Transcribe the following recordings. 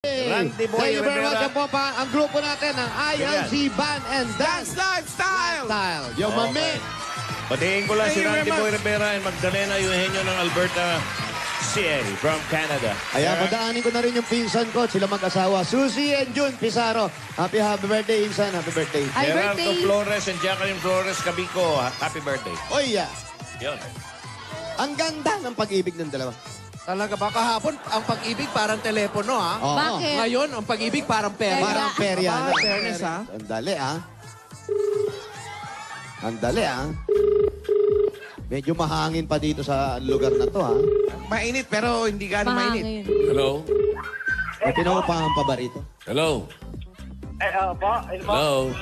Randy Boy Thank you very much. Rivera. Yan po pa ang grupo natin ng ILC Band and Dance Lifestyle! Style. Yung Okay. mami. Patingin ko lang si Thank you very Randy Boy much. Rivera and Magdalena Eugenio ng Alberta, CA from Canada. Ayan, padaanin ko na rin yung pinsan ko. Sila mag-asawa. Susie and June Pizarro. Happy birthday, insan. Happy birthday. Happy Gerardo birthday. Flores and Jacqueline Flores Cabico. Happy birthday. Oy, yeah. Yun. Ang ganda ng pag-ibig ng dalawa. Talaga ba? Kahapon, ang pag-ibig parang telepono, ha? Oo. Bakit? Ngayon, ang pag-ibig parang pera. Parang perya na. Fairness, ha? Ang dali, ah. Ang dali, ah. Medyo mahangin pa dito sa lugar na to, ah. Mainit, pero hindi gano'ng mainit. Mahangin. Hello? May pinaupahan pa ba rito? Hello? Po. Hello?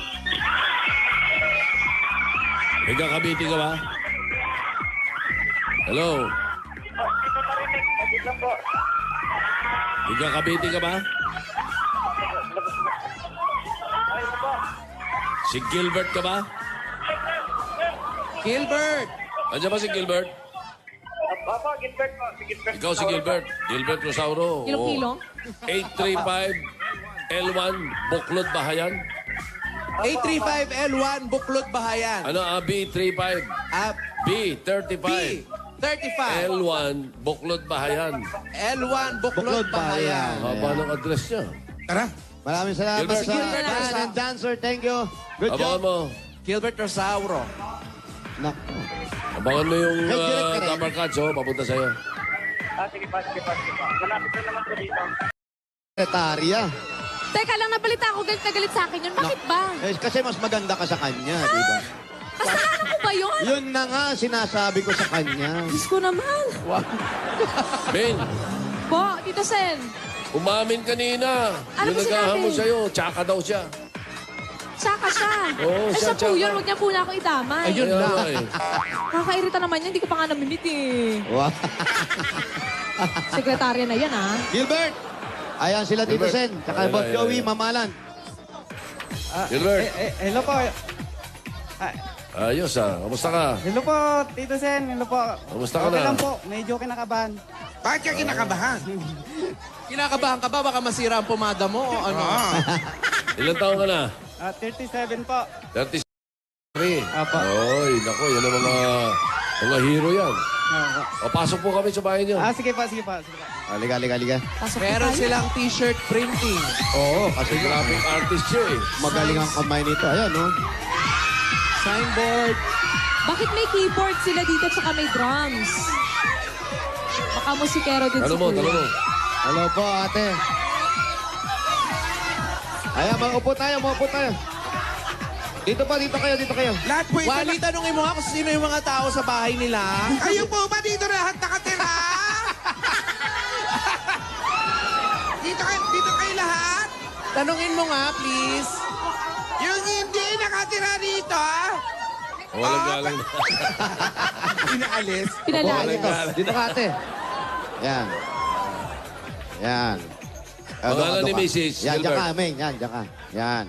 Nagkakabiti ka ba? Hello? Dito marinig. Agit lang po. Nagkakabiti ka ba? Ayun po. Si Gilbert ka ba? Gilbert! Andiyan ba si Gilbert? Opo, Gilbert po. Si Gilbert. Ikaw si Gilbert. Gilbert Rosauro. Kilong-kilong? 835 L1 Buklod Bahayan. 835 L1, Buklod Bahayan. Ano? B35. B35. B35 L1 Buklod Bahayan. L1, Buklod Buklod Bahayan. Bahayan. Haba ng address niya. Tara. Maraming salamat Gilbert. sa Gilbert, band and dancer. Thank you. Good Abangan job. mo. Gilbert Rosauro. Naku. Abangan mo yung Hey, direct ka rin. Tamar Cuts, oh. Papunta sa'yo. Sige pa, sige pa, sige pa. Malapit na naman po dito. Sekretarya. Teka lang, nabalita ako galit na galit sa akin yun. Bakit ba? Eh, kasi mas maganda ka sa kanya, di ba? Kasalanan ko ba yun? Yun na nga sinasabi ko sa kanya. Diyos ko naman. Ben, Po, Tito Sen. umamin kanina. Ano Yung ba naghahamon sinabi? sa'yo, tsaka daw siya. Tsaka siya. Oo, Ay, siya, siya po tsaka. yun. Huwag niya po na akong idamay. Ayun Kaya lang. nga eh. Kakairita naman yan. Hindi ko pa nga namimit eh. Wow. Sekretarya na yan, ah. Gilbert! Ayan sila Tito Gilbert. Sen. Tsaka Ayan, Boss ayan, Joey, ayan. Mamalan. Gilbert, Hello po. ayos ah. Kamusta ka? Hello po, Tito Sen. Hello po. Kamusta ka Okay na? lang po. Medyo kinakabahan. Bakit ka kinakabahan? Kinakabahan ka ba? Baka masira ang pumada mo o ano? Ilan taon ka na? 37 po. 33. Apo. Oy, nako, yan ang mga hero yan. O, pasok po kami sa bahay niyo. Sige pa, sige pa. Sige pa. Halika, halika, halika. Pasok Meron tayo. silang t-shirt printing. Oo, kasi Graphic artist siya eh. magaling ang kamay nito. Ayan, no? Signboard. Bakit may keyboard sila dito tsaka may drums? Baka musikero din Ano si mo, Kuya. talo mo. Hello po, ate. Ayan, maupo tayo, maupo tayo. Dito pa, dito kayo, dito kayo. Lahat po ito. Wally, tanongin mo nga kung sino yung mga tao sa bahay nila. Kayo po ba dito lahat nakatira? dito kayo lahat? Tanungin mo nga, please. Yung hindi nakatira dito, ah? Walang galang. Pinaalis. Pinalaya. Dito, dito ka, ate. Yan. Yan. Pangalan ni Mrs. Yan, diyan Gilbert. ka, Ming. Yan, diyan ka. Yan.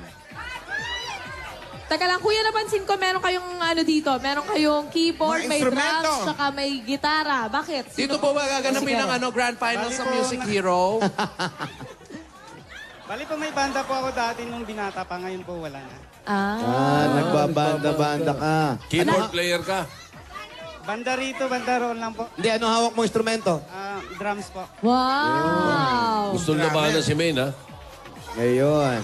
Teka lang, kuya, napansin ko meron kayong ano dito. Meron kayong keyboard, Mga may instrumento. drums, saka may gitara. Bakit? Dito po ba gaganapin ng grand finals sa Music Hero? Bali po may banda po ako dati nung binata pa. Ngayon po wala na. Nagbabanda-banda ka. Keyboard player ka. Banda rito, banda roll lang po. Hindi, ano hawak mo instrumento? Drums po. Wow! Gusto labanan si Maine, ha? Ngayon.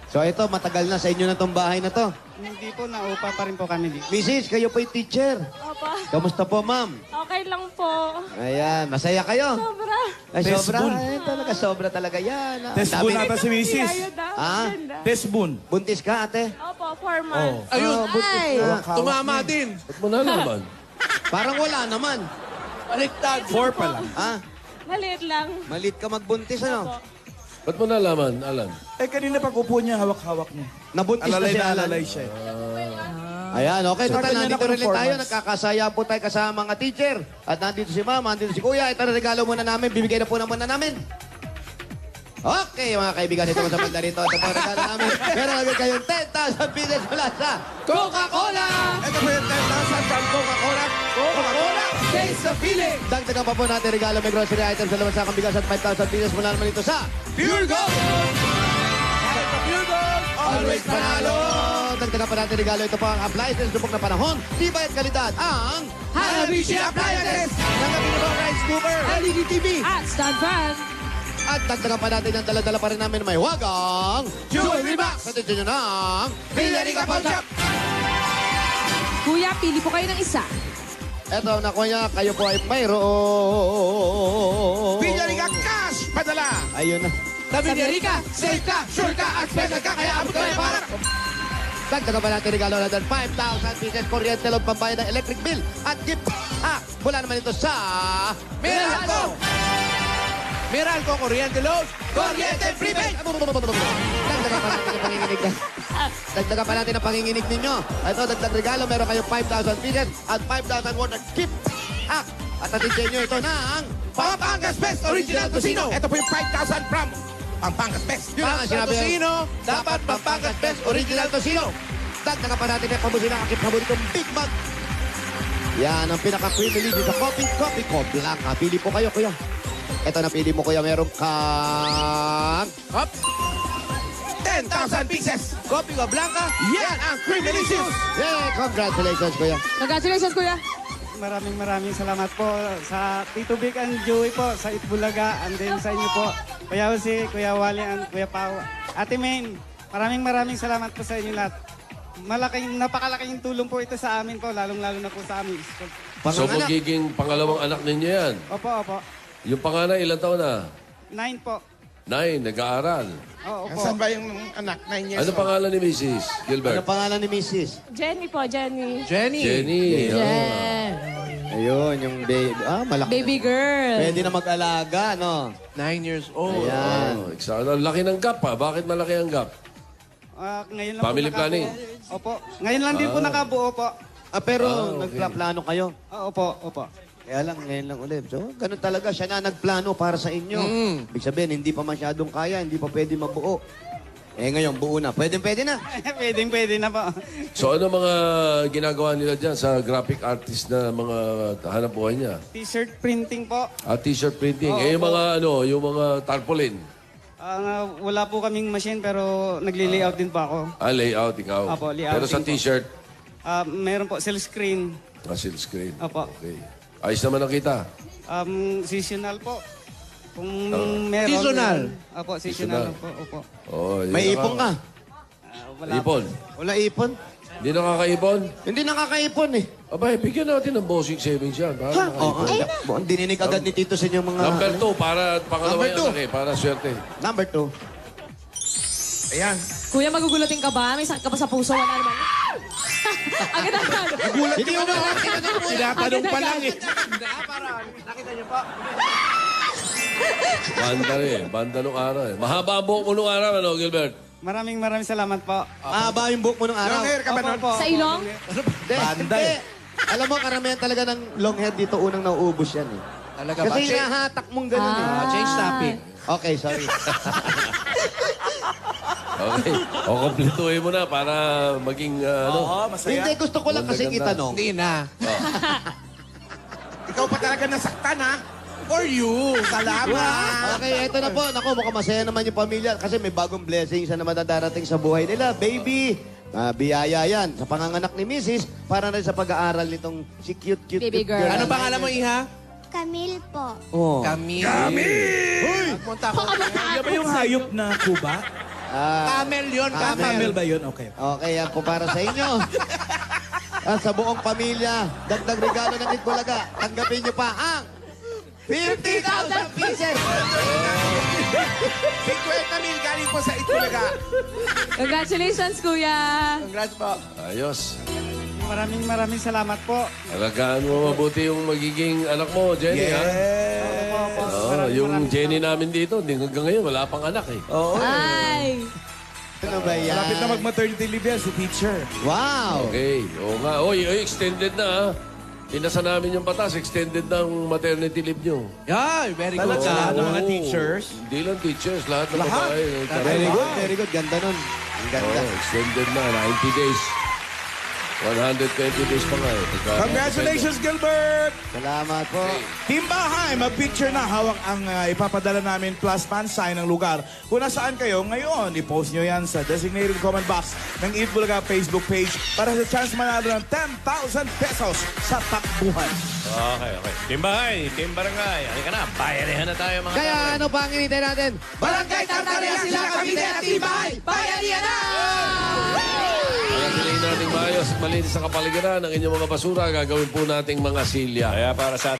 So ito, matagal na sa inyo na tong bahay na to. Hindi po, naupa pa rin po kami dito. Mrs., kayo po yung teacher. Opo, Kamusta po, ma'am? okay lang po. Ayan, masaya kayo? Sobra. Ay, sobra. Ay, talaga, sobra talaga yan. Tesbun Dami- ata si Mrs. Ayaw daw. Ah? Ganda. Tesbun. Buntis ka, ate? Opo, 4 months. Ayun, Ay! tumama din. Ba't mo nalaman? Parang wala naman. Baliktad. 4 pa lang. Ah, Maliit lang. malit ka magbuntis, ano? Ba't mo nalaman, Alan? Eh, kanina pag upo niya, hawak-hawak niya. Nabuntis Alalay na si na Alan. alalay siya. Ayan, okay. Sa Total, kanya nandito na rin tayo. performance. Nagkakasaya po tayo kasama mga teacher. At nandito si mama, nandito si kuya. Ito na regalo muna namin. Bibigay na po naman na namin. Okay, mga kaibigan. Ito mo sa banda rito. Ito po ang regalo namin. Meron namin kayong 10,000 pieces mula sa Coca-Cola! Ito po yung 10,000 from Coca-Cola. Coca-Cola. Taste the feeling! Dagdagan pa po natin regalo. May grocery items sa laman sa bigas at 5,000 pieces mula naman ito sa Pure Gold! Pure Gold! Always panalo! Dagdagan pa natin regalo. Ito po ang appliances subok na panahon. Tibay at kalidad. Ang Hanabishi Appliances! Tanggapin niyo po ang rice cooker. LED TV! At stand fan. At dagdagan pa natin ang dala-dala pa rin namin may wagang Jewelry Box! Sa atin nyo ng Villarica Pawn Shop! Kuya, pili po kayo ng isa. Eto, nakuha niya. Kayo po ay mayroon. Villarica Cash! Padala! Ayun na. Sa Villarica, safe ka, sure ka, at special ka, kaya abot ka na para! Dagdagan pa natin regalo natin 5,000 pieces kuryente lang pambayad ng electric bill at gift. Mula naman ito sa Meralco! Meralco, Kuryente Load, Kuryente Prepaid! Dagdagan pa natin ang panginginig na. Dagdagan pa natin ang panginginig ninyo. Ito, dagdag regalo. Meron kayo 5,000 pieces at 5,000 worth of gift. At atensyon nyo ito ng Pampangas Best Original Tocino! Ito po yung 5,000 from Pampangas Best. Yun ang sinabi. Tocino, dapat Pampangas Best Original Tocino! Dagdagan pa natin ang pabusin ng aking paboritong Big Mac. Yan ang pinaka-privilege sa Coffee Co Blanca. Pili po kayo, kuya. Ito na pili mo, kuya. Meron kang... Up! 10,000 pieces! Kopi ko Blanca, yan ang Creamilicious! Yeah, congratulations, kuya. Congratulations, Kuya. Maraming salamat po sa Tito Vic and Joey po sa Itbulaga and then sa inyo po. Kuya Jose, Kuya Wally and Kuya Pao. Ate Main, maraming salamat po sa inyo lahat. Napakalaking tulong po ito sa amin po, lalong-lalo na po sa amin. So magiging pangalawang anak ninyo yan. Opo. Yung panganay, ilang taon na? 9 po. 9, nag-aaral. Opo. Saan ba yung anak? 9 years Ano old? pangalan ni Mrs. Ano Gilbert? pangalan ni Mrs.? Jenny po, Jenny. Jenny. Jenny. Yeah. Ayun, yung baby. Malaki. Baby girl. Pwede na mag-alaga, no? 9 years old. Ayan. Oh, ang laki ng gap pa. Bakit malaki ang gap? Ngayon lang Family po planning. nakabuo. Opo. Ngayon lang din po nakabuo po. Pero okay. nagplaplano kayo. Opo. Kaya lang, ngayon lang ulit. So, ganun talaga. Siya na nagplano para sa inyo. Ibig sabihin, hindi pa masyadong kaya, hindi pa pwede mabuo. Ngayon, buo na. Pwede na. Pwede na po. So ano mga ginagawa nila dyan sa graphic artist na mga hanap buhay niya? T-shirt printing po. T-shirt printing. Oo, yung mga yung mga tarpaulin. Wala po kaming machine pero nagli-layout din po ako. Layout, ikaw. Apo, layouting Pero sa po. t-shirt, Meron po silk screen. silk screen. Apo. Okay. Ayos naman ang kita. Seasonal po. Kung meron. Seasonal? Opo, seasonal Seasonal. po. Opo. Oh, yun May na ipon ka. Wala Ipon. Wala ipon? Hindi nakakaipon? Hindi nakakaipon eh. Abay, bigyan natin ng bossing savings yan. Para makaipon. Ang dininig agad ni Tito sa inyong mga... Number 2, para pangalawa Number yan two. laki, para swerte. Number 2. Ayan. Kuya, magugulating ka ba? May sakit ka pa sa puso? Wala naman. Agad-agad. Hindi mo ba Tinatanong pa lang eh. Banda rin, banda nung araw eh. Mahaba ang buhok mo nung araw, ano, Gilbert? Maraming salamat po. Mahaba yung buhok mo nung araw. Long hair ka ba nun? Sa ilong? Hindi. Alam mo, karamihan talaga ng long hair dito, unang nauubos yan eh. Talaga ba? Kasi nahatak mong ganun eh. Change topic. Okay, sorry. Okay. O, kompletuhin mo na para maging, Hindi, gusto ko lang kasi Maganda. itanong. Hindi na. Ikaw pa talaga nasaktan ha? For you. Salamat. Okay, ito na po. Naku, mukhang masaya naman yung pamilya kasi may bagong blessings na naman na darating sa buhay nila. Baby, biyaya yan sa panganganak ni Mrs. para rin sa pag-aaral nitong si cute Baby girl. Ano pangalan mo, Iha? Camille po. Oh. Camille. Camille! Punta ko. Yan ba yung hayop na kuba? Camel yun, Camel Camel. ba yun? Okay. Okay, yan po para sa inyo. At sa buong pamilya, dagdag regalo ng Itbulaga. Tanggapin niyo pa ang 50,000 pieces! 50 mil galing po sa Itbulaga. Congratulations, Kuya. Congrats po. ayos. Maraming salamat po. Alagaan mo mabuti yung magiging anak mo, Jenny, ha? Yung Jenny namin dito, hanggang ngayon, wala pang anak eh. Ay. Ano ba yan? Malapit na mag-maternity leave yan, si teacher. Wow! Okay, oo nga. Oy, extended na, ha? Pinasa namin yung batas, extended ng maternity leave nyo. Yeah, very good. Talaga, ng mga Oo. teachers. Hindi lang teachers, lahat ng babae. Very good, very good. Ganda nun. Ang ganda. Extended na, 90 days. 120 days pa nga eh. Congratulations, Gilbert! Salamat po. Team Bahay, mag-picture na. Hawak ang ipapadala namin plus fan sign ng lugar. Kung nasaan kayo ngayon, i-post nyo yan sa designated comment box ng Eat Bulaga Facebook page para sa chance manalo ng 10,000 pesos sa takbuhan. Okay. Team Bahay, Team Barangay. Halika na, bayanihan na tayo mga Kaya kapatid. ano pa ang hinihintay natin? Barangay Tartaria sila, Cavite at Team Bahay! Bayanihan na! Pagkakiliin natin maayos at malinis sa kapaligiran ng inyong mga basura, gagawin po nating mga silya. Kaya para sa